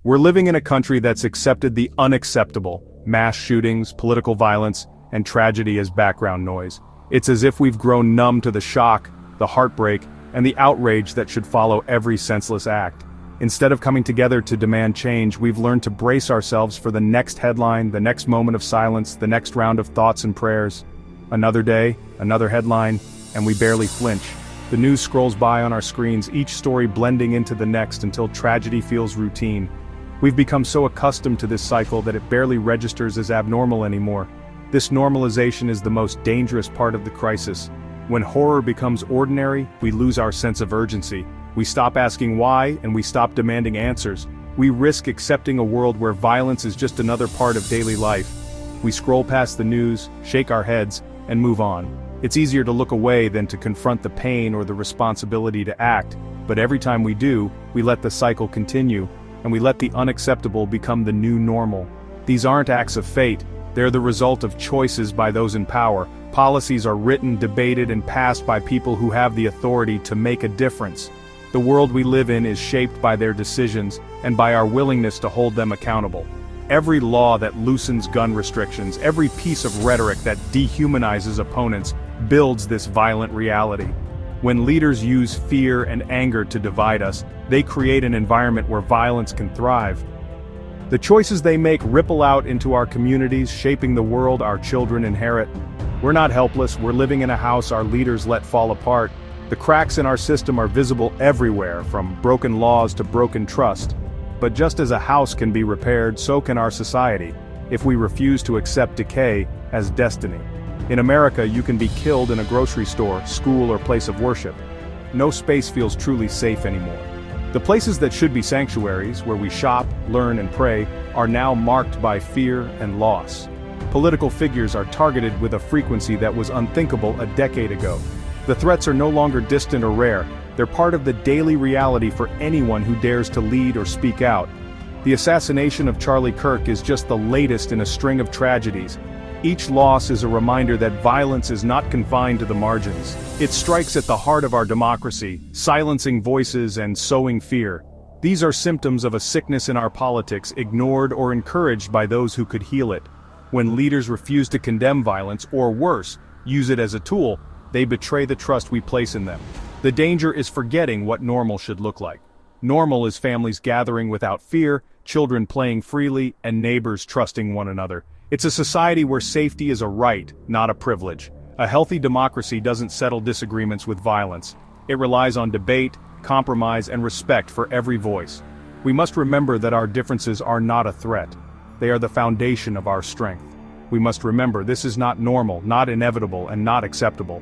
We're living in a country that's accepted the unacceptable: mass shootings, political violence, and tragedy as background noise. It's as if we've grown numb to the shock, the heartbreak, and the outrage that should follow every senseless act. Instead of coming together to demand change, we've learned to brace ourselves for the next headline, the next moment of silence, the next round of thoughts and prayers. Another day, another headline, and we barely flinch. The news scrolls by on our screens, each story blending into the next until tragedy feels routine. We've become so accustomed to this cycle that it barely registers as abnormal anymore. This normalization is the most dangerous part of the crisis. When horror becomes ordinary, we lose our sense of urgency. We stop asking why, and we stop demanding answers. We risk accepting a world where violence is just another part of daily life. We scroll past the news, shake our heads, and move on. It's easier to look away than to confront the pain or the responsibility to act, but every time we do, we let the cycle continue, and we let the unacceptable become the new normal. These aren't acts of fate, they're the result of choices by those in power. Policies are written, debated, and passed by people who have the authority to make a difference. The world we live in is shaped by their decisions, and by our willingness to hold them accountable. Every law that loosens gun restrictions, every piece of rhetoric that dehumanizes opponents, builds this violent reality. When leaders use fear and anger to divide us, they create an environment where violence can thrive. The choices they make ripple out into our communities, shaping the world our children inherit. We're not helpless, we're living in a house our leaders let fall apart. The cracks in our system are visible everywhere, from broken laws to broken trust. But just as a house can be repaired, so can our society, if we refuse to accept decay as destiny. In America, you can be killed in a grocery store, school, or place of worship. No space feels truly safe anymore. The places that should be sanctuaries, where we shop, learn, and pray, are now marked by fear and loss. Political figures are targeted with a frequency that was unthinkable a decade ago. The threats are no longer distant or rare, they're part of the daily reality for anyone who dares to lead or speak out. The assassination of Charlie Kirk is just the latest in a string of tragedies. Each loss is a reminder that violence is not confined to the margins. It strikes at the heart of our democracy, silencing voices and sowing fear. These are symptoms of a sickness in our politics, ignored or encouraged by those who could heal it. When leaders refuse to condemn violence, or worse, use it as a tool, they betray the trust we place in them. The danger is forgetting what normal should look like. Normal is families gathering without fear, children playing freely, and neighbors trusting one another. It's a society where safety is a right, not a privilege. A healthy democracy doesn't settle disagreements with violence. It relies on debate, compromise, and respect for every voice. We must remember that our differences are not a threat. They are the foundation of our strength. We must remember this is not normal, not inevitable, and not acceptable.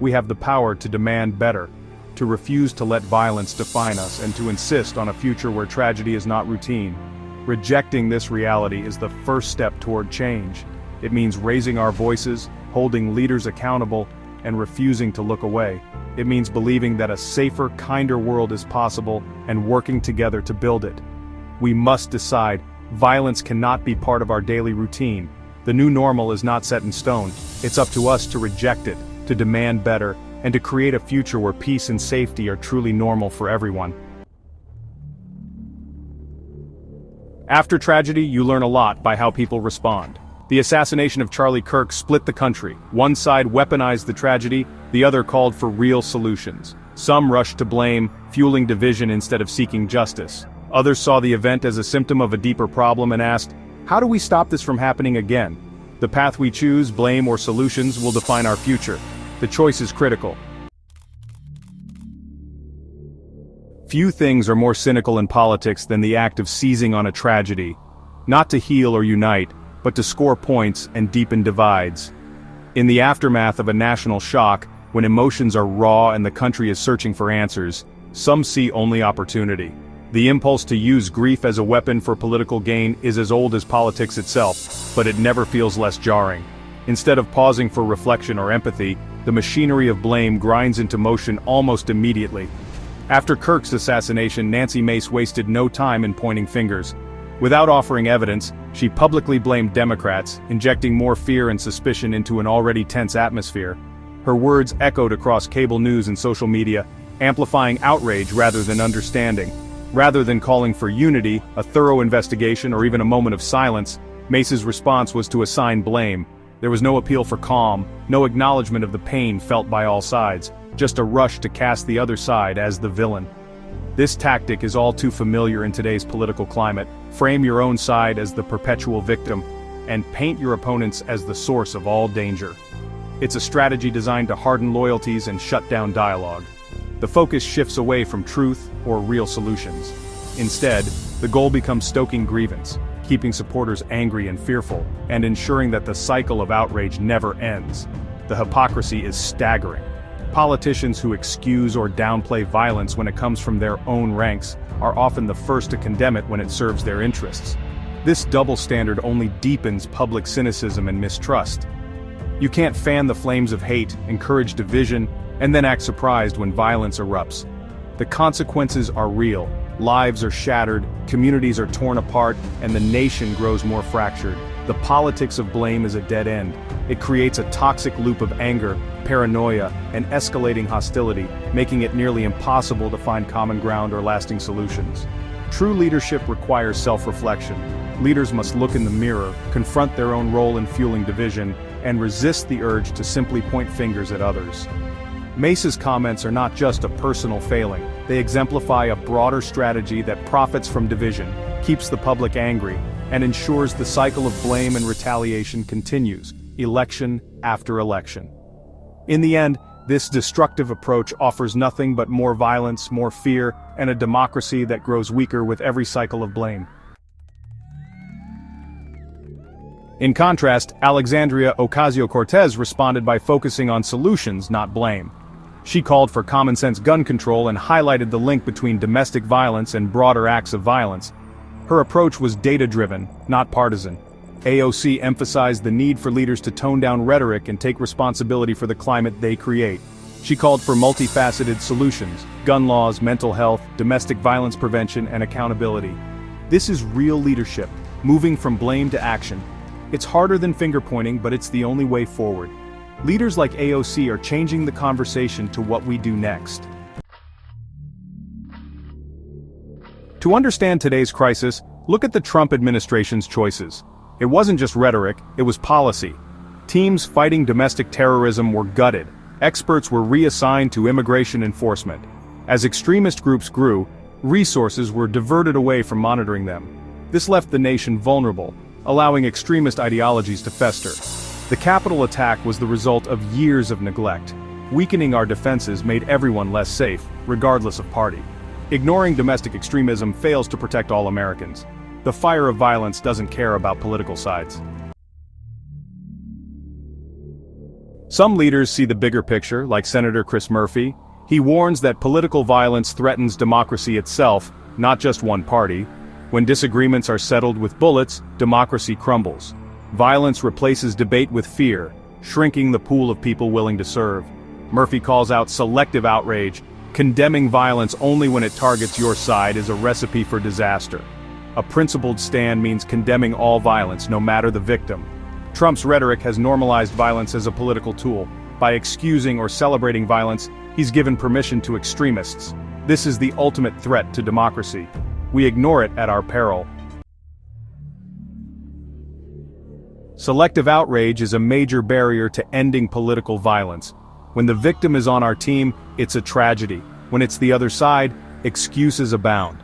We have the power to demand better, to refuse to let violence define us, and to insist on a future where tragedy is not routine. Rejecting this reality is the first step toward change. It means raising our voices, holding leaders accountable, and refusing to look away. It means believing that a safer, kinder world is possible, and working together to build it. We must decide, violence cannot be part of our daily routine. The new normal is not set in stone. It's up to us to reject it, to demand better, and to create a future where peace and safety are truly normal for everyone. After tragedy, you learn a lot by how people respond. The assassination of Charlie Kirk split the country. One side weaponized the tragedy, the other called for real solutions. Some rushed to blame, fueling division instead of seeking justice. Others saw the event as a symptom of a deeper problem and asked, how do we stop this from happening again? The path we choose, blame or solutions, will define our future. The choice is critical. Few things are more cynical in politics than the act of seizing on a tragedy, not to heal or unite, but to score points and deepen divides. In the aftermath of a national shock, when emotions are raw and the country is searching for answers, some see only opportunity. The impulse to use grief as a weapon for political gain is as old as politics itself, but it never feels less jarring. Instead of pausing for reflection or empathy, the machinery of blame grinds into motion almost immediately. After Kirk's assassination, Nancy Mace wasted no time in pointing fingers. Without offering evidence, she publicly blamed Democrats, injecting more fear and suspicion into an already tense atmosphere. Her words echoed across cable news and social media, amplifying outrage rather than understanding. Rather than calling for unity, a thorough investigation, or even a moment of silence, Mace's response was to assign blame. There was no appeal for calm, no acknowledgement of the pain felt by all sides, just a rush to cast the other side as the villain. This tactic is all too familiar in today's political climate. Frame your own side as the perpetual victim, and paint your opponents as the source of all danger. It's a strategy designed to harden loyalties and shut down dialogue. The focus shifts away from truth or real solutions. Instead, the goal becomes stoking grievance, keeping supporters angry and fearful, and ensuring that the cycle of outrage never ends. The hypocrisy is staggering. Politicians who excuse or downplay violence when it comes from their own ranks are often the first to condemn it when it serves their interests. This double standard only deepens public cynicism and mistrust. You can't fan the flames of hate, encourage division, and then act surprised when violence erupts. The consequences are real. Lives are shattered, communities are torn apart, and the nation grows more fractured. The politics of blame is a dead end. It creates a toxic loop of anger, paranoia, and escalating hostility, making it nearly impossible to find common ground or lasting solutions. True leadership requires self-reflection. Leaders must look in the mirror, confront their own role in fueling division, and resist the urge to simply point fingers at others. Mace's comments are not just a personal failing, they exemplify a broader strategy that profits from division, keeps the public angry, and ensures the cycle of blame and retaliation continues, election after election. In the end, this destructive approach offers nothing but more violence, more fear, and a democracy that grows weaker with every cycle of blame. In contrast, Alexandria Ocasio-Cortez responded by focusing on solutions, not blame. She called for common-sense gun control and highlighted the link between domestic violence and broader acts of violence. Her approach was data-driven, not partisan. AOC emphasized the need for leaders to tone down rhetoric and take responsibility for the climate they create. She called for multifaceted solutions: gun laws, mental health, domestic violence prevention, and accountability. This is real leadership, moving from blame to action. It's harder than finger-pointing, but it's the only way forward. Leaders like AOC are changing the conversation to what we do next. To understand today's crisis, look at the Trump administration's choices. It wasn't just rhetoric, it was policy. Teams fighting domestic terrorism were gutted. Experts were reassigned to immigration enforcement. As extremist groups grew, resources were diverted away from monitoring them. This left the nation vulnerable, allowing extremist ideologies to fester. The Capitol attack was the result of years of neglect. Weakening our defenses made everyone less safe, regardless of party. Ignoring domestic extremism fails to protect all Americans. The fire of violence doesn't care about political sides. Some leaders see the bigger picture, like Senator Chris Murphy. He warns that political violence threatens democracy itself, not just one party. When disagreements are settled with bullets, democracy crumbles. Violence replaces debate with fear, shrinking the pool of people willing to serve. Murphy calls out selective outrage. Condemning violence only when it targets your side is a recipe for disaster. A principled stand means condemning all violence, no matter the victim. Trump's rhetoric has normalized violence as a political tool. By excusing or celebrating violence, he's given permission to extremists. This is the ultimate threat to democracy. We ignore it at our peril. Selective outrage is a major barrier to ending political violence. When the victim is on our team, it's a tragedy. When it's the other side, excuses abound.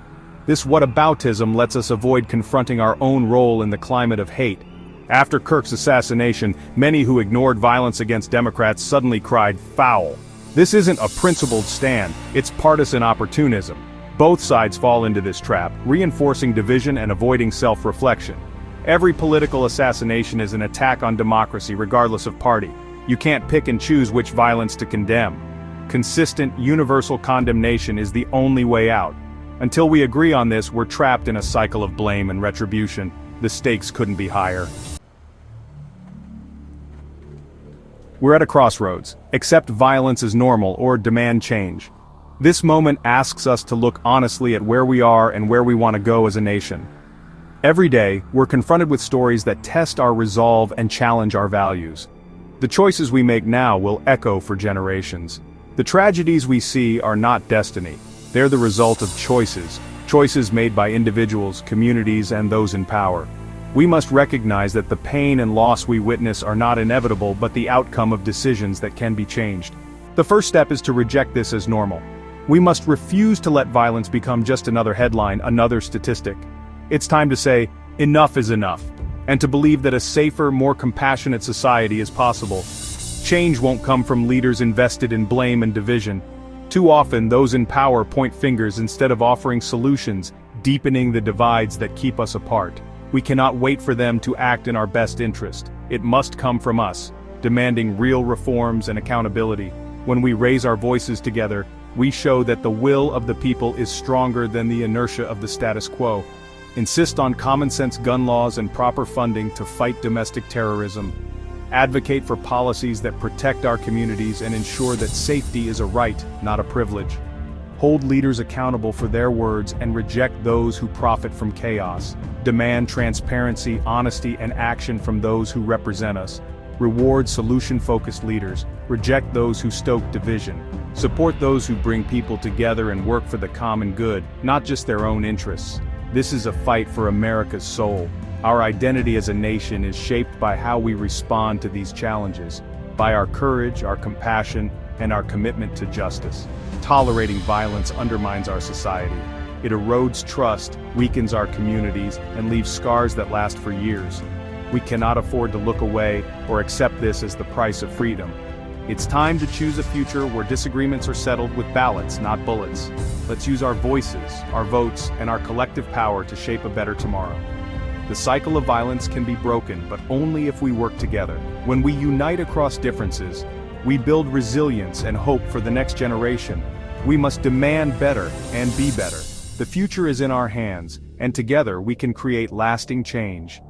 This whataboutism lets us avoid confronting our own role in the climate of hate. After Kirk's assassination, many who ignored violence against Democrats suddenly cried foul. This isn't a principled stand, it's partisan opportunism. Both sides fall into this trap, reinforcing division and avoiding self-reflection. Every political assassination is an attack on democracy, regardless of party. You can't pick and choose which violence to condemn. Consistent, universal condemnation is the only way out. Until we agree on this, we're trapped in a cycle of blame and retribution. The stakes couldn't be higher. We're at a crossroads. Accept violence as normal or demand change. This moment asks us to look honestly at where we are and where we want to go as a nation. Every day, we're confronted with stories that test our resolve and challenge our values. The choices we make now will echo for generations. The tragedies we see are not destiny. They're the result of choices. choices made by individuals, communities, and those in power. We must recognize that the pain and loss we witness are not inevitable but the outcome of decisions that can be changed. The first step is to reject this as normal. We must refuse to let violence become just another headline, another statistic. It's time to say, enough is enough, and to believe that a safer, more compassionate society is possible. Change won't come from leaders invested in blame and division. Too often, those in power point fingers instead of offering solutions, deepening the divides that keep us apart. We cannot wait for them to act in our best interest. It must come from us, demanding real reforms and accountability. When we raise our voices together, we show that the will of the people is stronger than the inertia of the status quo. Insist on common-sense gun laws and proper funding to fight domestic terrorism. Advocate for policies that protect our communities and ensure that safety is a right, not a privilege. Hold leaders accountable for their words and reject those who profit from chaos. Demand transparency, honesty, and action from those who represent us. Reward solution-focused leaders. Reject those who stoke division. Support those who bring people together and work for the common good, not just their own interests. This is a fight for America's soul. Our identity as a nation is shaped by how we respond to these challenges, by our courage, our compassion, and our commitment to justice. Tolerating violence undermines our society. It erodes trust, weakens our communities, and leaves scars that last for years. We cannot afford to look away or accept this as the price of freedom. It's time to choose a future where disagreements are settled with ballots, not bullets. Let's use our voices, our votes, and our collective power to shape a better tomorrow. The cycle of violence can be broken, but only if we work together. When we unite across differences, we build resilience and hope for the next generation. We must demand better and be better. The future is in our hands, and together we can create lasting change.